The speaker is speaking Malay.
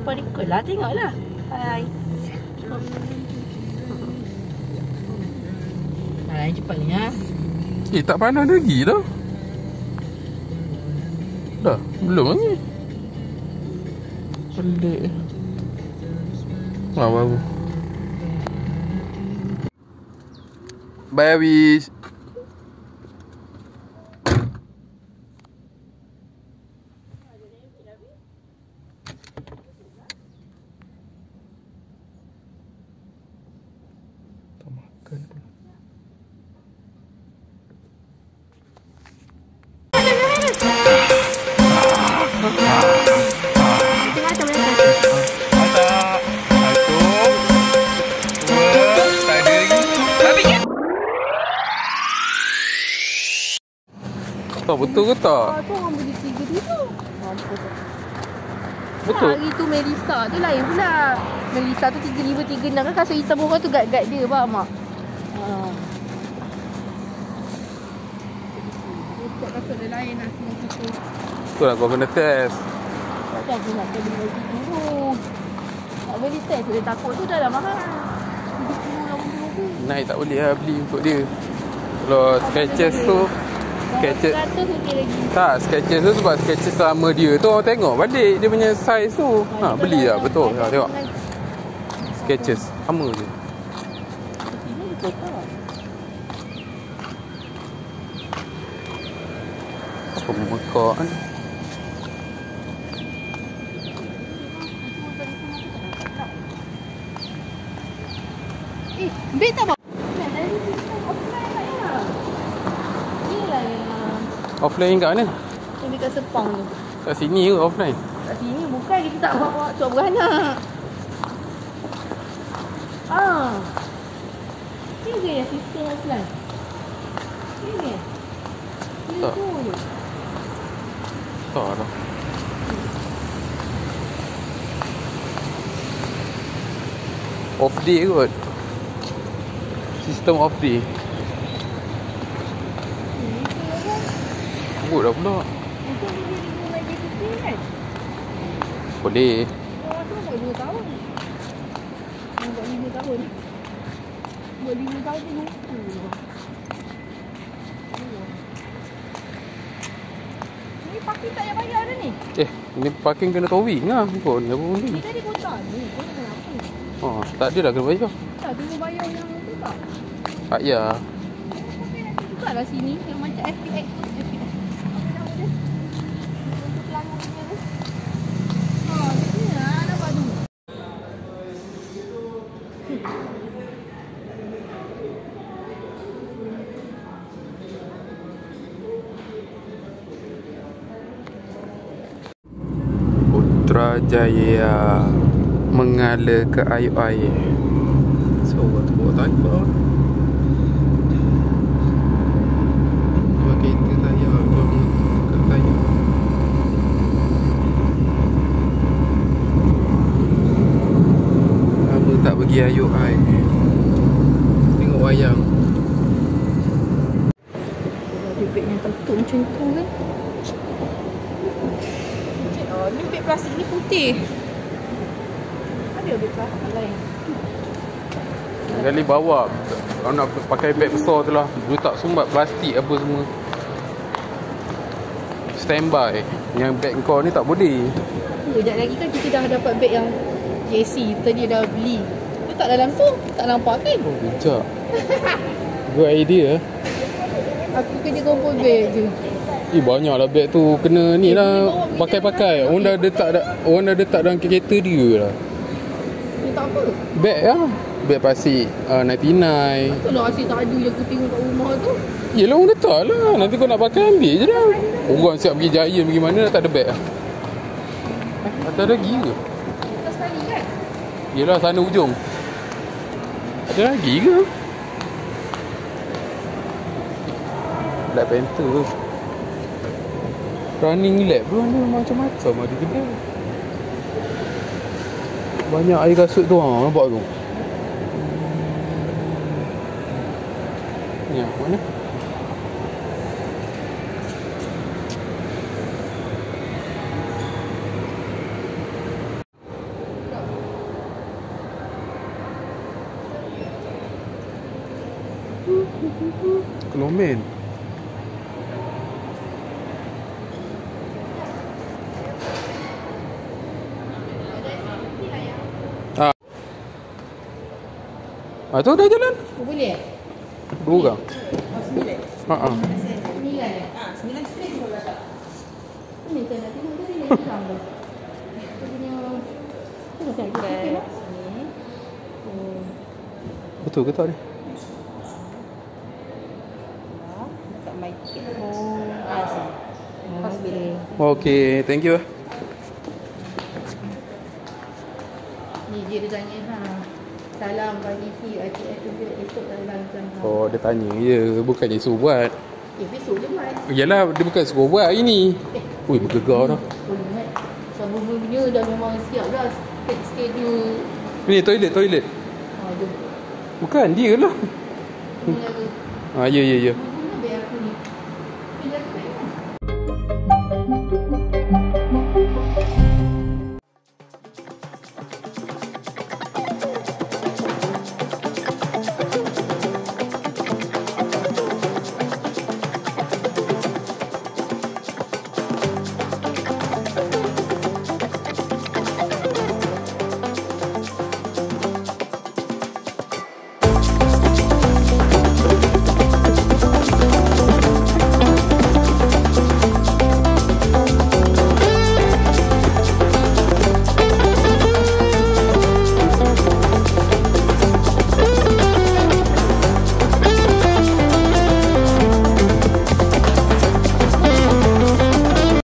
depan ikut lah. Tengoklah. Hai. Hai, cepatnya. Tak panas lagi dah. Dah, belum lagi. Pelik. Baru. Bye, Awish. Tak makan pula. Tak betul ke tak? Tu orang beli 3 dulu. Betul. Hari tu Melissa tu lain pula. Melissa tu 3,536 kan, kasut hitam orang tu guide dia, faham tak? Kasut dia lain lah semua tu. Tu lah kau kena test. Tak aku nak beli lagi dulu. Tak beli test dia takut tu dah mahal. 70 tu. Naik tak boleh lah beli untuk dia. Kalau Skechers tu Skechers tak, Skechers tu sebab Skechers sama dia tu orang tengok balik dia punya size tu. Beli lah betul. Tengok. Skechers sama je. Apa memekak kan? Beg tak apa? Offline kat mana? Yang dekat Sepang tu. Kat sini ke offline? Kat sini bukan, kita tak bawa cuak beranak. Ini ke yang sistem offline? Ini ke? Tak. Itu je. Tak lah. Off day kot. Sistem off day. Buruk dah pula. Itu dia mulai BTP kan? Boleh. Orang tu buat 2 tahun. Orang buat 5 tahun. Buat 5 tahun dia lupa. Ni parking tak payah bayar dah ni? Ni parking kena towing lah. Kau ni apa benda Ni ni? tadi kota ni. Kau nak kenapa? Tak ada dah kena bayar. Tak, tunggu bayar yang tu tak? Tak payah. Pakai nanti buka lah sini. Yang macam FPX tu. FPX. Apa nama dia? Untuk pelanggan punya tu. Ni lah. Nampak tu. Putrajaya mengalir ke air-air. So, tu bawa tayar. Dua kereta tayar, dua dekat tayar. Lama tak pergi air. Tengok wayang. Beg yang tertutup macam tu kan. Ni beg plastik ni putih. Ada beg plastik lain. Kali bawa kalau nak pakai beg besar tu lah. Dia tak sumbat plastik apa semua. Standby. Yang beg kau ni tak boleh. Sekejap lagi kan kita dah dapat beg yang JC. Tadi dah beli. Letak dalam tu. Tak nampak kan? Oh, bijak. Good idea. Aku kerja kumpul beg je. Banyak lah beg tu. Kena ni lah. Pakai-pakai. Orang dah letak dalam kereta dia lah. Ni tak apa. Beg lah. Beg plastik 99. Tu lah asyik tak ada yang aku tengok kat rumah tu. Yelah orang letak lah. Nanti kau nak pakai ambil je dah. Orang siap pergi Giant pergi mana dah tak ada beg lah. Tak ada lagi ke? Kita sekali kan? Yelah sana ujung. Ada lagi ke? Black Panther tu. Running lab tu ada macam-macam ada kedai. Banyak air kasut tu nampak tu. Ni mana? Kelomen. Tu dah jalan. Boleh? Dua orang. Oh, 9. Ha. 9 straight je kalau tak. Ini saya nak tengok tadi yang hitam tu. Dia punya... Tu macam lagi sikit lah. Sini. Betul ke tak ni? Dekat mic sikit. Oh. Sini. Pas bila. Okay, thank you. Ni dia tanya ha. Salam pagi si ITS tu esok dalam ha. Oh, dia tanya je. Bukannya suruh buat. Besok je buat. Yalah, dia bukan suruh buat hari ni. Ui, bergegar dah. Boleh ingat. Semua-muanya dah memang siap dah. Schedule. Ni toilet. Ha, jom. Bukan, dia lah. Ini lagi. Ya.